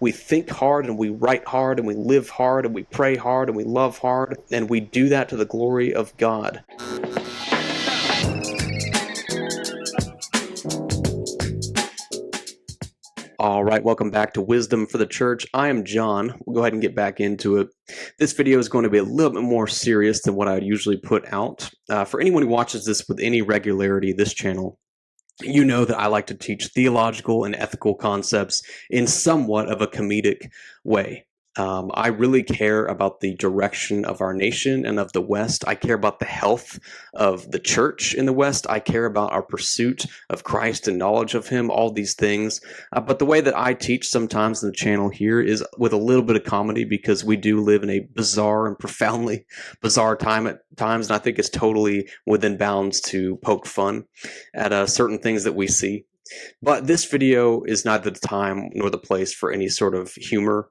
we think hard and we write hard and we live hard and we pray hard and we love hard, and we do that to the glory of God. All right, welcome back to Wisdom for the Church. I am John. We'll go ahead and get back into it. This video is going to be a little bit more serious than what I would usually put out. For anyone who watches this with any regularity, this channel, you know that I like to teach theological and ethical concepts in somewhat of a comedic way. I really care about the direction of our nation and of the West. I care about the health of the church in the West. I care about our pursuit of Christ and knowledge of Him, all these things. But the way that I teach sometimes in the channel here is with a little bit of comedy, because we do live in a bizarre and profoundly bizarre time at times, and I think it's totally within bounds to poke fun at certain things that we see. But this video is neither the time nor the place for any sort of humor,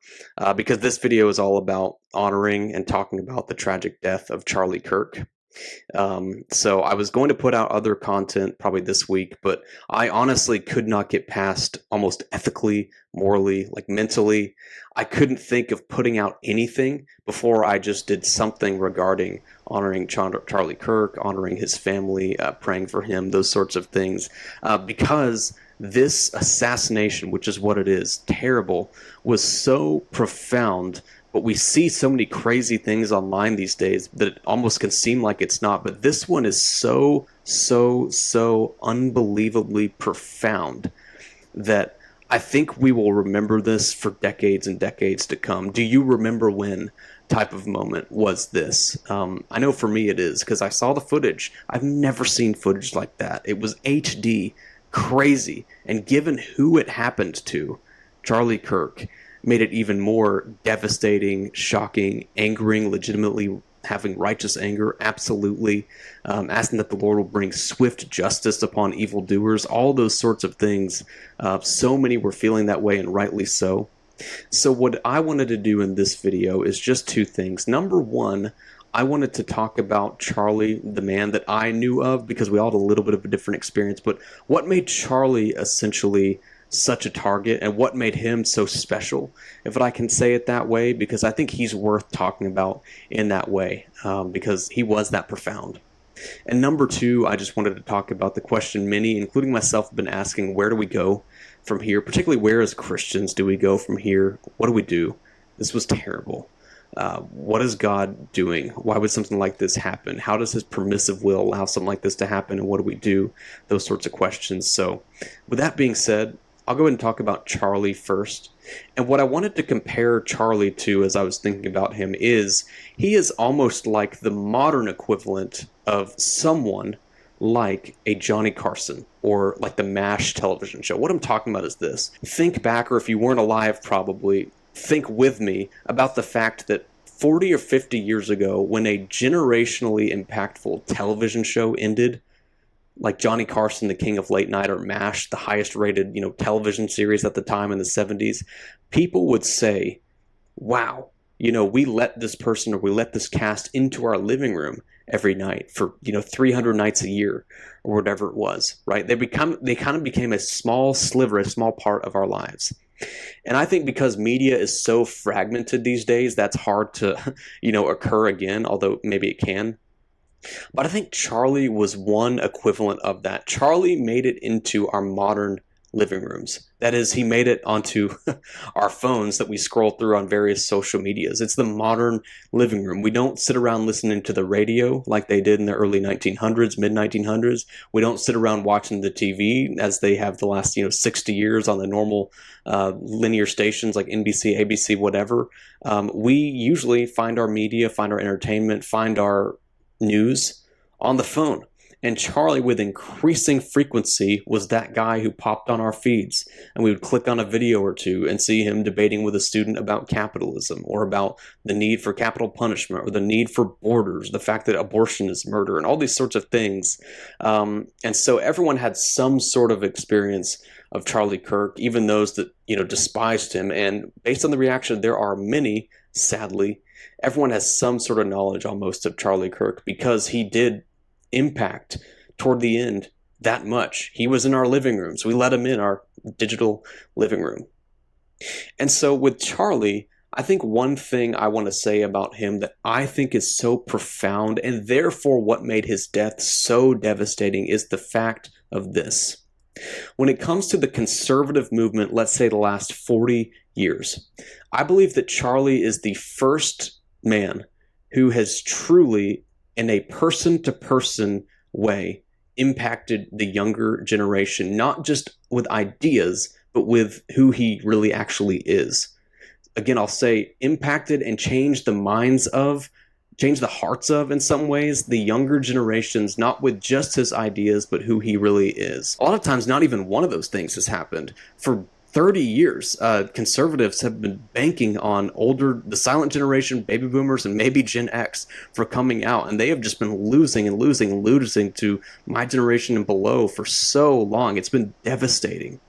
because this video is all about honoring and talking about the tragic death of Charlie Kirk. So I was going to put out other content probably this week, but I honestly could not get past almost ethically, morally, like mentally. I couldn't think of putting out anything before I just did something regarding honoring Charlie Kirk, honoring his family, praying for him, those sorts of things, because this assassination, which is what it is, terrible, was so profound. But we see so many crazy things online these days that it almost can seem like it's not. But this one is so unbelievably profound that I think we will remember this for decades and decades to come. Do you remember when type of moment was this? I know for me it is, because I saw the footage. I've never seen footage like that. It was HD, crazy. And given who it happened to, Charlie Kirk, made it even more devastating, shocking, angering, legitimately having righteous anger, absolutely, asking that the Lord will bring swift justice upon evildoers, all those sorts of things. So many were feeling that way, and rightly so. So what I wanted to do in this video is just two things. Number one, I wanted to talk about Charlie, the man that I knew of, because we all had a little bit of a different experience, but what made Charlie essentially such a target, and what made him so special, if I can say it that way, because I think he's worth talking about in that way, because he was that profound. And number two, I just wanted to talk about the question many, including myself, have been asking: where do we go from here? Particularly, where as Christians do we go from here? What do we do? This was terrible. What is God doing? Why would something like this happen? How does His permissive will allow something like this to happen? And what do we do? Those sorts of questions. So with that being said, I'll go ahead and talk about Charlie first. And what I wanted to compare Charlie to, as I was thinking about him, is he is almost like the modern equivalent of someone like a Johnny Carson, or like the MASH television show. What I'm talking about is this. Think back, or if you weren't alive probably, think with me about the fact that 40 or 50 years ago, when a generationally impactful television show ended, like Johnny Carson, the king of late night, or MASH, the highest rated, television series at the time in the 70s, people would say, wow, we let this person, or we let this cast into our living room every night for, 300 nights a year, or whatever it was, right? They kind of became a small sliver, a small part of our lives. And I think because media is so fragmented these days, that's hard to, occur again, although maybe it can. But I think Charlie was one equivalent of that. Charlie made it into our modern living rooms. That is, he made it onto our phones that we scroll through on various social medias. It's the modern living room. We don't sit around listening to the radio like they did in the early 1900s, mid-1900s. We don't sit around watching the TV as they have the last 60 years on the normal linear stations like NBC, ABC, whatever. We usually find our media, find our entertainment, find our news on the phone. And Charlie, with increasing frequency, was that guy who popped on our feeds, and we would click on a video or two and see him debating with a student about capitalism, or about the need for capital punishment, or the need for borders, the fact that abortion is murder, and all these sorts of things. And so everyone had some sort of experience of Charlie Kirk, even those that despised him. And based on the reaction, there are many, sadly, everyone has some sort of knowledge almost of Charlie Kirk, because he did impact toward the end that much. He was in our living rooms. We let him in our digital living room. And so with Charlie, I think one thing I want to say about him that I think is so profound and therefore what made his death so devastating is the fact of this. When it comes to the conservative movement, let's say the last 40 years, I believe that Charlie is the first man who has truly, in a person to person way, impacted the younger generation, not just with ideas, but with who he really actually is. Again, I'll say impacted and changed the minds of, changed the hearts of, in some ways, the younger generations, not with just his ideas, but who he really is. A lot of times, not even one of those things has happened. For 30 years, conservatives have been banking on the silent generation, baby boomers, and maybe Gen X for coming out, and they have just been losing and losing and losing to my generation and below for so long. It's been devastating.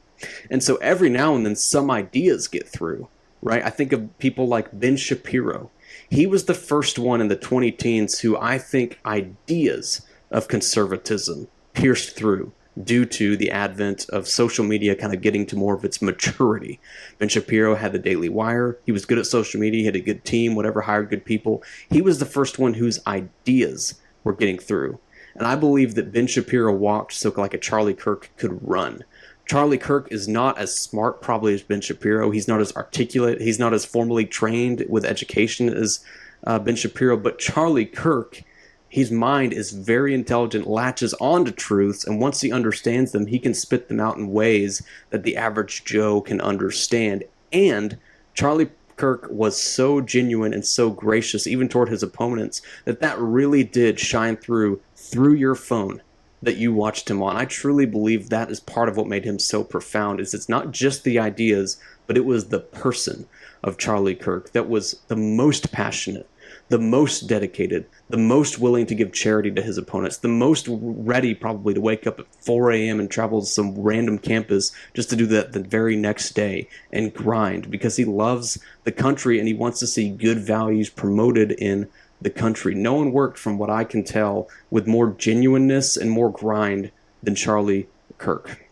And so every now and then, some ideas get through, right? I think of people like Ben Shapiro. He was the first one in the 20 teens who I think ideas of conservatism pierced through due to the advent of social media kind of getting to more of its maturity. Ben Shapiro had the Daily Wire. He was good at social media. He had a good team, whatever, hired good people. He was the first one whose ideas were getting through. And I believe that Ben Shapiro walked so like a Charlie Kirk could run. Charlie Kirk is not as smart probably as Ben Shapiro. He's not as articulate. He's not as formally trained with education as Ben Shapiro. But Charlie Kirk, his mind is very intelligent, latches on to truths, and once he understands them, he can spit them out in ways that the average Joe can understand. And Charlie Kirk was so genuine and so gracious, even toward his opponents, that really did shine through your phone that you watched him on. I truly believe that is part of what made him so profound, is it's not just the ideas, but it was the person of Charlie Kirk that was the most passionate, the most dedicated, the most willing to give charity to his opponents, the most ready probably to wake up at 4 a.m. and travel to some random campus just to do that the very next day and grind because he loves the country and he wants to see good values promoted in the country. No one worked, from what I can tell, with more genuineness and more grind than Charlie Kirk.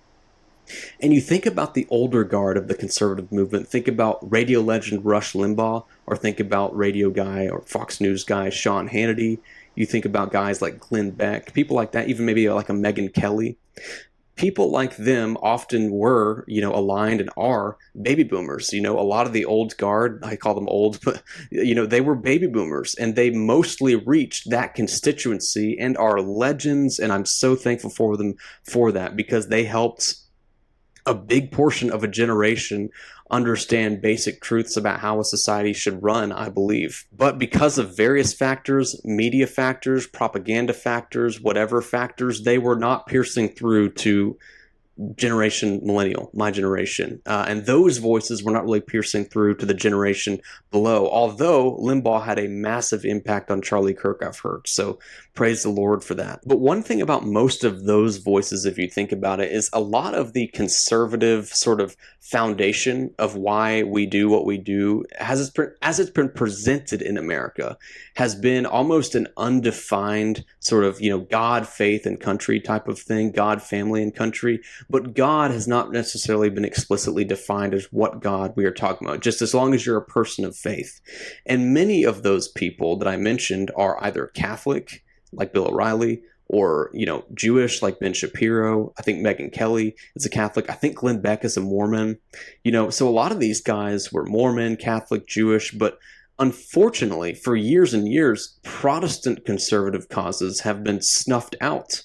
And you think about the older guard of the conservative movement, think about radio legend Rush Limbaugh, or think about radio guy or Fox News guy Sean Hannity. You think about guys like Glenn Beck, people like that, even maybe like a Megyn Kelly. People like them often were, aligned and are baby boomers. A lot of the old guard, I call them old, but, they were baby boomers and they mostly reached that constituency and are legends. And I'm so thankful for them for that because they helped a big portion of a generation understand basic truths about how a society should run, I believe. But because of various factors, media factors, propaganda factors, whatever factors, they were not piercing through to generation millennial, my generation. And those voices were not really piercing through to the generation below, although Limbaugh had a massive impact on Charlie Kirk, I've heard. So praise the Lord for that. But one thing about most of those voices, if you think about it, is a lot of the conservative sort of foundation of why we do what we do, as it's been presented in America, has been almost an undefined sort of, God, faith, and country type of thing, God, family, and country. But God has not necessarily been explicitly defined as what God we are talking about, just as long as you're a person of faith. And many of those people that I mentioned are either Catholic, like Bill O'Reilly, or, Jewish, like Ben Shapiro. I think Megyn Kelly is a Catholic. I think Glenn Beck is a Mormon. So a lot of these guys were Mormon, Catholic, Jewish, but unfortunately, for years and years, Protestant conservative causes have been snuffed out.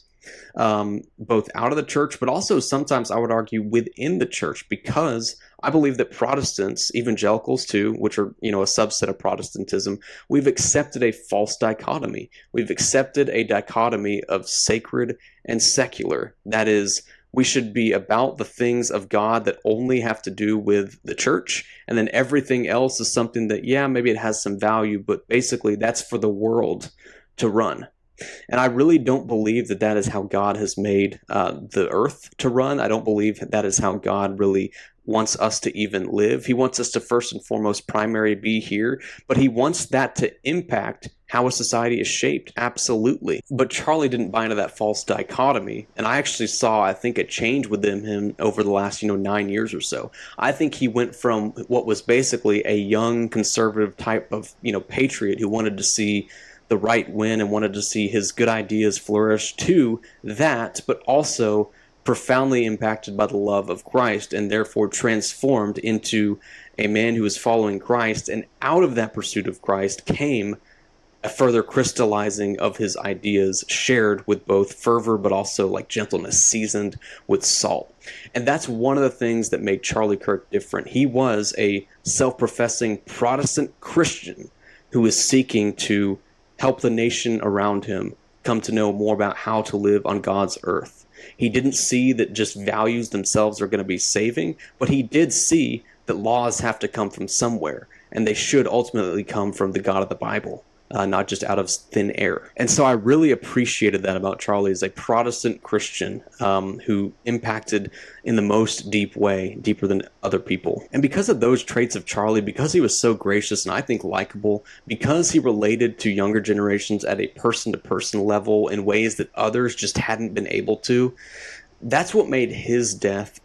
Both out of the church, but also sometimes I would argue within the church, because I believe that Protestants, evangelicals too, which are, a subset of Protestantism, we've accepted a false dichotomy. We've accepted a dichotomy of sacred and secular. That is, we should be about the things of God that only have to do with the church, and then everything else is something that, maybe it has some value, but basically that's for the world to run. And I really don't believe that is how God has made the earth to run. I don't believe that is how God really wants us to even live. He wants us to first and foremost primary be here, but he wants that to impact how a society is shaped? Absolutely. But Charlie didn't buy into that false dichotomy. And I actually saw, I think, a change within him over the last, 9 years or so. I think he went from what was basically a young conservative type of, patriot who wanted to see the right win and wanted to see his good ideas flourish to that, but also profoundly impacted by the love of Christ and therefore transformed into a man who is following Christ. And out of that pursuit of Christ came a further crystallizing of his ideas, shared with both fervor but also like gentleness, seasoned with salt. And that's one of the things that made Charlie Kirk different. He was a self-professing Protestant Christian who was seeking to help the nation around him come to know more about how to live on God's earth. He didn't see that just values themselves are going to be saving, but he did see that laws have to come from somewhere, and they should ultimately come from the God of the Bible. Not just out of thin air. And so I really appreciated that about Charlie as a Protestant Christian who impacted in the most deep way, deeper than other people. And because of those traits of Charlie, because he was so gracious and I think likable, because he related to younger generations at a person-to-person level in ways that others just hadn't been able to, that's what made his death,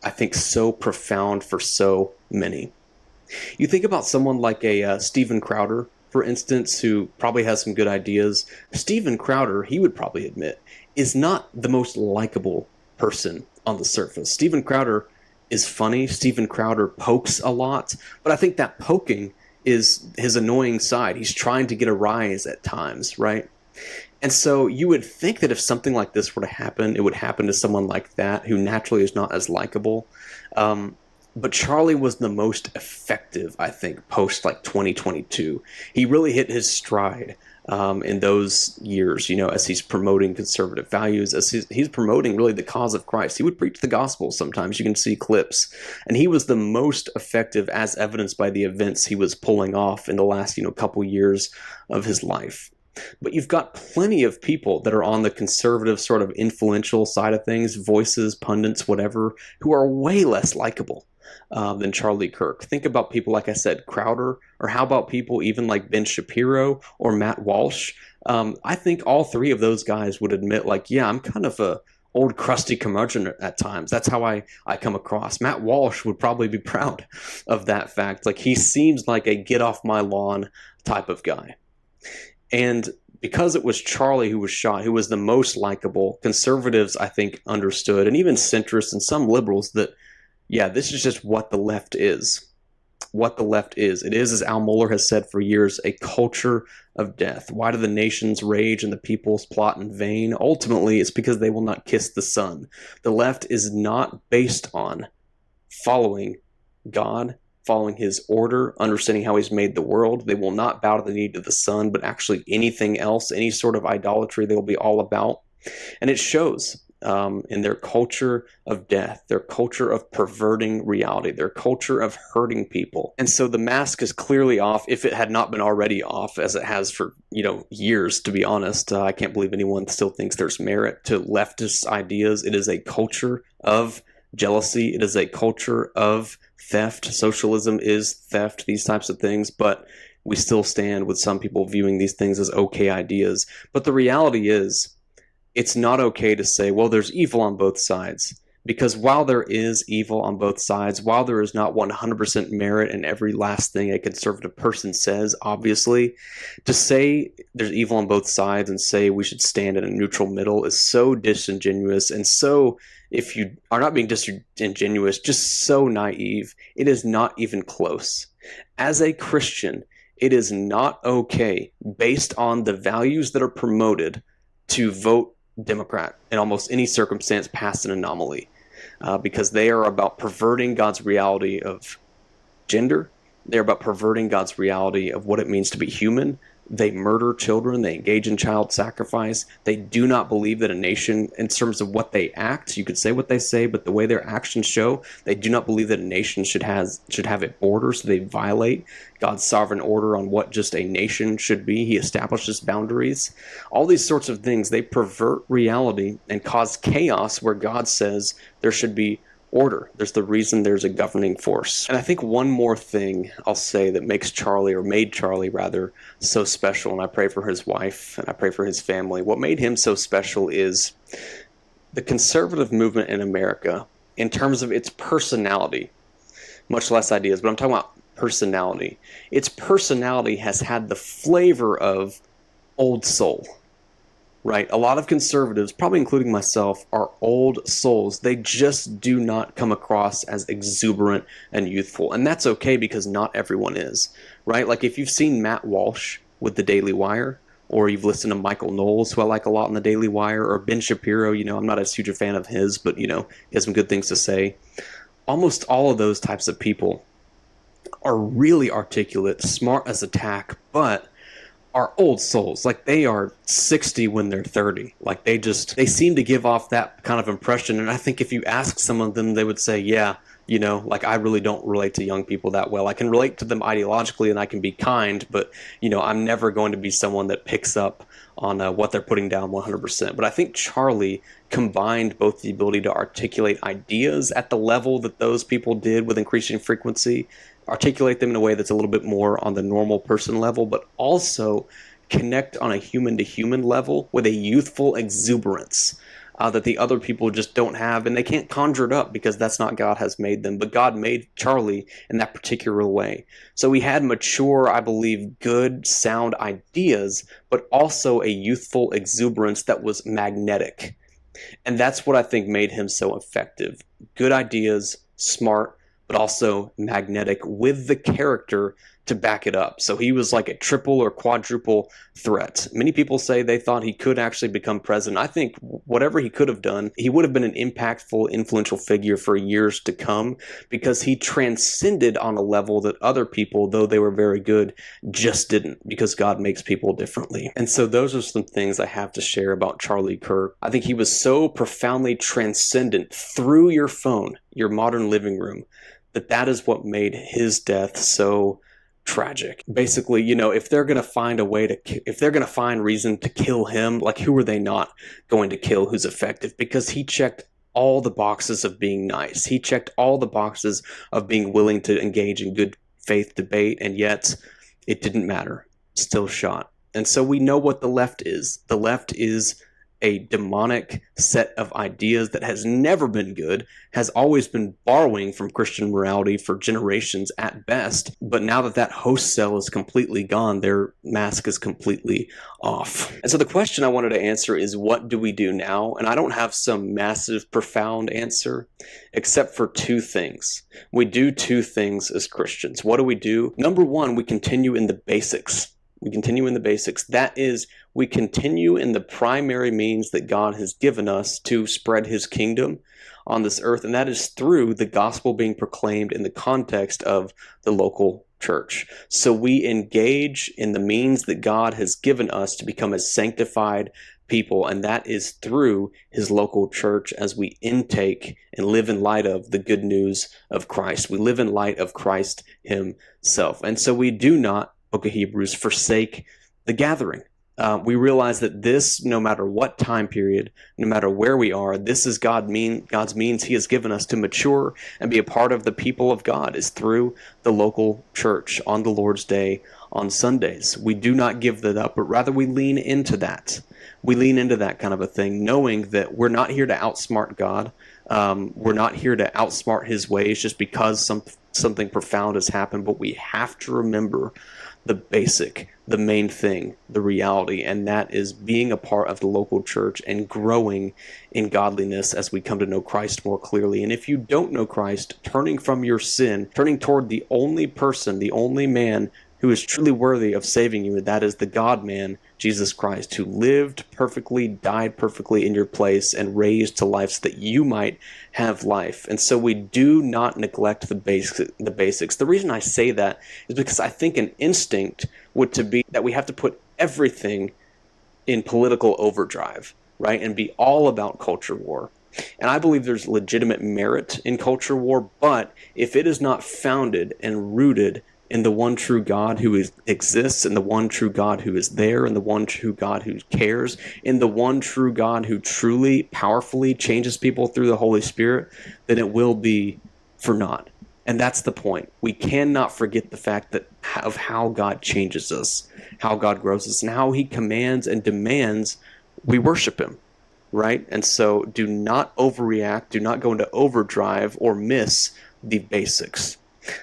I think, so profound for so many. You think about someone like a Steven Crowder, for instance, who probably has some good ideas. Steven Crowder, he would probably admit, is not the most likable person on the surface. Steven Crowder is funny. Steven Crowder pokes a lot, but I think that poking is his annoying side. He's trying to get a rise at times, right? And so you would think that if something like this were to happen, it would happen to someone like that who naturally is not as likable. But Charlie was the most effective, I think, post like 2022. He really hit his stride in those years, as he's promoting conservative values, as he's promoting really the cause of Christ. He would preach the gospel sometimes. You can see clips. And he was the most effective as evidenced by the events he was pulling off in the last, couple years of his life. But you've got plenty of people that are on the conservative sort of influential side of things, voices, pundits, whatever, who are way less likable than Charlie Kirk. Think about people, like I said, Crowder, or how about people even like Ben Shapiro or Matt Walsh? I think all three of those guys would admit, like, yeah, I'm kind of a old crusty curmudgeon at times. That's how I come across. Matt Walsh would probably be proud of that fact. Like, he seems like a get off my lawn type of guy. And because it was Charlie who was shot, who was the most likable, conservatives, I think, understood, and even centrists and some liberals, that, yeah, this is just what the left is. What the left is. It is, as Al Mohler has said for years, a culture of death. Why do the nations rage and the peoples plot in vain? Ultimately, it's because they will not kiss the sun. The left is not based on following God, following his order, understanding how he's made the world. They will not bow to the need of the sun, but actually anything else, any sort of idolatry, they will be all about. And it shows in their culture of death, their culture of perverting reality, their culture of hurting people. And so the mask is clearly off, if it had not been already off, as it has for, years, to be honest. I can't believe anyone still thinks there's merit to leftist ideas. It is a culture of jealousy. It is a culture of theft. Socialism is theft, these types of things, but we still stand with some people viewing these things as okay ideas. But the reality is, it's not okay to say, well, there's evil on both sides. Because while there is evil on both sides, while there is not 100% merit in every last thing a conservative person says, obviously, to say there's evil on both sides and say we should stand in a neutral middle is so disingenuous, and so, if you are not being disingenuous, just so naive. It is not even close. As a Christian, it is not okay, based on the values that are promoted, to vote Democrat in almost any circumstance past an anomaly, because they are about perverting God's reality of gender. They're about perverting God's reality of what it means to be human. They murder children. They engage in child sacrifice. They do not believe that a nation, in terms of what they act, you could say what they say, but the way their actions show, they do not believe that a nation should have a border, so they violate God's sovereign order on what just a nation should be. He establishes boundaries. All these sorts of things, they pervert reality and cause chaos where God says there should be order. There's the reason there's a governing force. And I think one more thing I'll say that makes Charlie, or made Charlie rather, so special, and I pray for his wife and I pray for his family. What made him so special is the conservative movement in America, in terms of its personality, much less ideas, but I'm talking about personality. Its personality has had the flavor of old soul. Right? A lot of conservatives, probably including myself, are old souls. They just do not come across as exuberant and youthful. And that's okay because not everyone is, right? Like if you've seen Matt Walsh with the Daily Wire, or you've listened to Michael Knowles, who I like a lot on the Daily Wire, or Ben Shapiro, I'm not as huge a fan of his, but, he has some good things to say. Almost all of those types of people are really articulate, smart as a tack, but are old souls. Like they are 60 when they're 30. Like they seem to give off that kind of impression. And I think if you ask some of them, they would say, yeah, like I really don't relate to young people that well. I can relate to them ideologically and I can be kind, but I'm never going to be someone that picks up on what they're putting down 100%. But I think Charlie combined both the ability to articulate ideas at the level that those people did with increasing frequency, articulate them in a way that's a little bit more on the normal person level, but also connect on a human-to-human level with a youthful exuberance that the other people just don't have, and they can't conjure it up because that's not God has made them. But God made Charlie in that particular way. So he had mature, I believe, good, sound ideas, but also a youthful exuberance that was magnetic. And that's what I think made him so effective. Good ideas, smart, but also magnetic with the character to back it up. So he was like a triple or quadruple threat. Many people say they thought he could actually become president. I think whatever he could have done, he would have been an impactful, influential figure for years to come because he transcended on a level that other people, though they were very good, just didn't, because God makes people differently. And so those are some things I have to share about Charlie Kirk. I think he was so profoundly transcendent through your phone, your modern living room, that is what made his death so tragic. Basically, if they're going to find if they're going to find reason to kill him, like who are they not going to kill who's effective? Because he checked all the boxes of being nice. He checked all the boxes of being willing to engage in good faith debate, and yet it didn't matter. Still shot. And so we know what the left is. The left is a demonic set of ideas that has never been good, has always been borrowing from Christian morality for generations at best. But now that host cell is completely gone, their mask is completely off. And so the question I wanted to answer is, what do we do now? And I don't have some massive, profound answer, except for two things. We do two things as Christians. What do we do? Number one, we continue in the basics. We continue in the basics. That is, we continue in the primary means that God has given us to spread his kingdom on this earth, and that is through the gospel being proclaimed in the context of the local church. So we engage in the means that God has given us to become a sanctified people, and that is through his local church as we intake and live in light of the good news of Christ. We live in light of Christ himself. And so we do not, Book of Hebrews, forsake the gathering. We realize that this, no matter what time period, no matter where we are, this is God's means he has given us to mature and be a part of the people of God, is through the local church on the Lord's Day on Sundays. We do not give that up, but rather we lean into that. We lean into that kind of a thing, knowing that we're not here to outsmart God. We're not here to outsmart his ways just because something profound has happened, but we have to remember the basic, the main thing, the reality, and that is being a part of the local church and growing in godliness as we come to know Christ more clearly. And if you don't know Christ, turning from your sin, turning toward the only person, the only man who is truly worthy of saving you, and that is the God-man, Jesus Christ, who lived perfectly, died perfectly in your place, and raised to life so that you might have life. And so we do not neglect the basics. The reason I say that is because I think an instinct would to be that we have to put everything in political overdrive, right, and be all about culture war. And I believe there's legitimate merit in culture war, but if it is not founded and rooted in the one true God who exists, in the one true God who is there, in the one true God who cares, in the one true God who truly, powerfully changes people through the Holy Spirit, then it will be for naught. And that's the point. We cannot forget the fact that of how God changes us, how God grows us, and how he commands and demands we worship him, right? And so do not overreact, do not go into overdrive or miss the basics.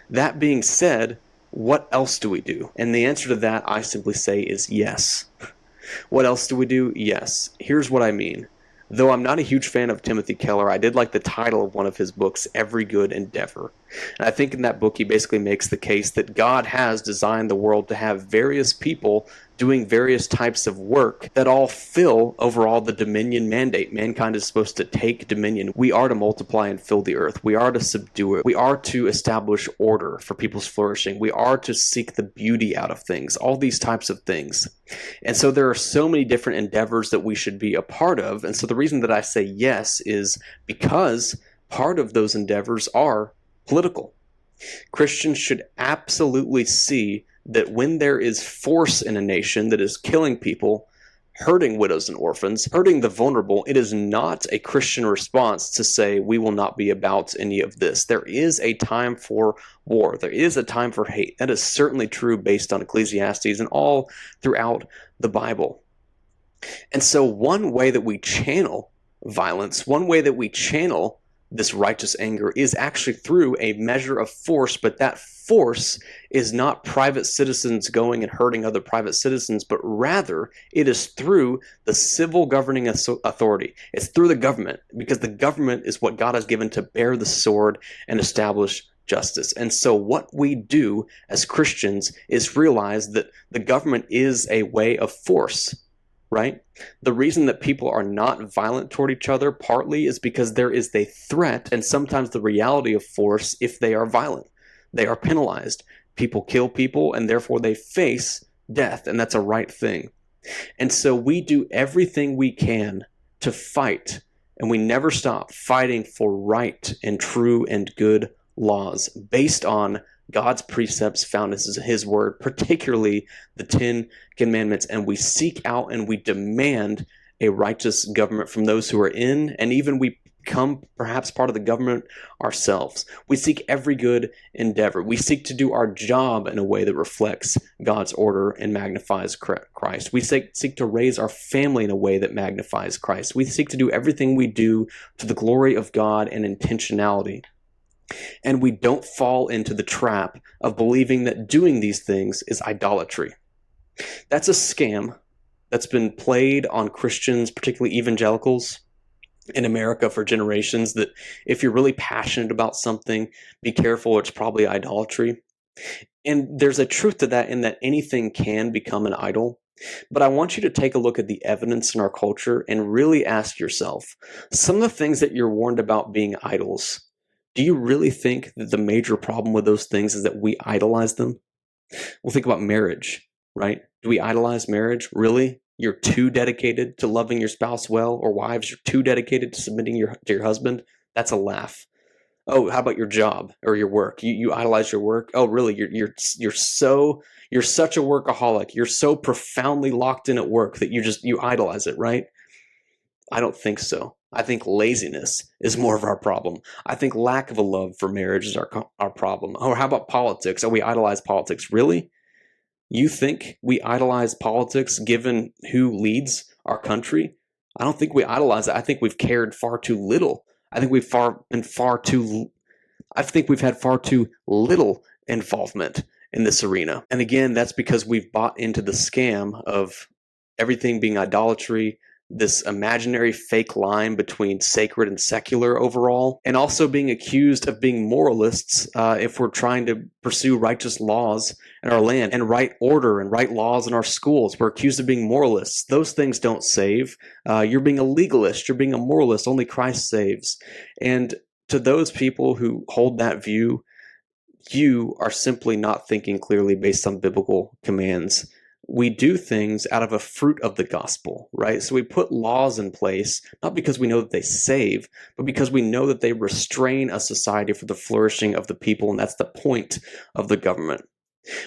That being said, what else do we do? And the answer to that, I simply say, is yes. What else do we do? Yes. Here's what I mean. Though I'm not a huge fan of Timothy Keller, I did like the title of one of his books, Every Good Endeavor. And I think in that book he basically makes the case that God has designed the world to have various people doing various types of work that all fill overall the dominion mandate. Mankind is supposed to take dominion. We are to multiply and fill the earth. We are to subdue it. We are to establish order for people's flourishing. We are to seek the beauty out of things, all these types of things. And so there are so many different endeavors that we should be a part of. And so the reason that I say yes is because part of those endeavors are political. Christians should absolutely see that when there is force in a nation that is killing people, hurting widows and orphans, hurting the vulnerable, it is not a Christian response to say we will not be about any of this. There is a time for war. There is a time for hate. That is certainly true based on Ecclesiastes and all throughout the Bible. And so one way that we channel violence, one way that we channel this righteous anger is actually through a measure of force, but that force is not private citizens going and hurting other private citizens, but rather it is through the civil governing authority. It's through the government, because the government is what God has given to bear the sword and establish justice. And so what we do as Christians is realize that the government is a way of force. Right? The reason that people are not violent toward each other partly is because there is a threat and sometimes the reality of force if they are violent. They are penalized. People kill people and therefore they face death, and that's a right thing. And so we do everything we can to fight, and we never stop fighting for right and true and good laws based on God's precepts found in his word, particularly the 10 commandments, and we seek out and we demand a righteous government from those who are in, and even we become perhaps part of the government ourselves. We seek every good endeavor. We seek to do our job in a way that reflects God's order and magnifies Christ. We seek to raise our family in a way that magnifies Christ. We seek to do everything we do to the glory of God and intentionality. And we don't fall into the trap of believing that doing these things is idolatry. That's a scam that's been played on Christians, particularly evangelicals in America for generations, that if you're really passionate about something, be careful, it's probably idolatry. And there's a truth to that in that anything can become an idol. But I want you to take a look at the evidence in our culture and really ask yourself, some of the things that you're warned about being idols, do you really think that the major problem with those things is that we idolize them? Well, think about marriage, right? Do we idolize marriage? Really? You're too dedicated to loving your spouse well, or wives, you're too dedicated to submitting to your husband? That's a laugh. Oh, how about your job or your work? You idolize your work? Oh, really? You're such a workaholic. You're so profoundly locked in at work that you idolize it, right? I don't think so. I think laziness is more of our problem. I think lack of a love for marriage is our problem. Or how about politics? Oh, we idolize politics. Really? You think we idolize politics given who leads our country? I don't think we idolize it. I think we've cared far too little. I think I think we've had far too little involvement in this arena. And again, that's because we've bought into the scam of everything being idolatry, this imaginary fake line between sacred and secular overall, and also being accused of being moralists if we're trying to pursue righteous laws in our land and right order and right laws in our schools. We're accused of being moralists. Those things don't save. You're being a legalist. You're being a moralist. Only Christ saves. And to those people who hold that view, you are simply not thinking clearly based on biblical commands. We do things out of a fruit of the gospel, right? So we put laws in place, not because we know that they save, but because we know that they restrain a society for the flourishing of the people, and that's the point of the government.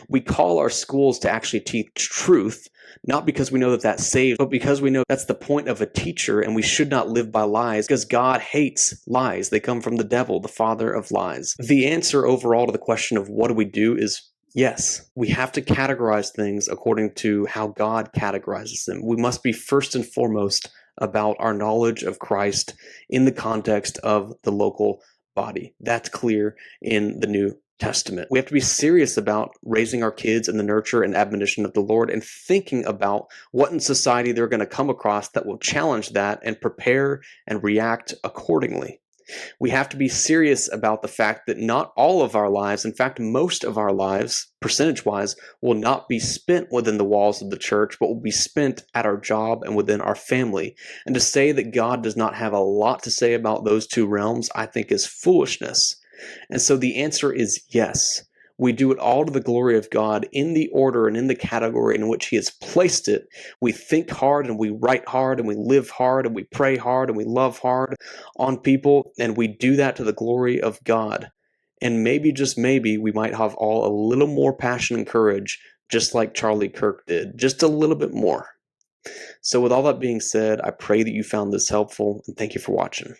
We call our schools to actually teach truth, not because we know that that saves, but because we know that's the point of a teacher, and we should not live by lies, because God hates lies. They come from the devil, the father of lies. The answer overall to the question of what do we do is yes. We have to categorize things according to how God categorizes them. We must be first and foremost about our knowledge of Christ in the context of the local body. That's clear in the New Testament. We have to be serious about raising our kids in the nurture and admonition of the Lord, and thinking about what in society they're going to come across that will challenge that, and prepare and react accordingly. We have to be serious about the fact that not all of our lives, in fact, most of our lives, percentage-wise, will not be spent within the walls of the church, but will be spent at our job and within our family. And to say that God does not have a lot to say about those two realms, I think is foolishness. And so the answer is yes. We do it all to the glory of God in the order and in the category in which He has placed it. We think hard and we write hard and we live hard and we pray hard and we love hard on people, and we do that to the glory of God. And maybe, just maybe, we might have all a little more passion and courage, just like Charlie Kirk did, just a little bit more. So with all that being said, I pray that you found this helpful, and thank you for watching.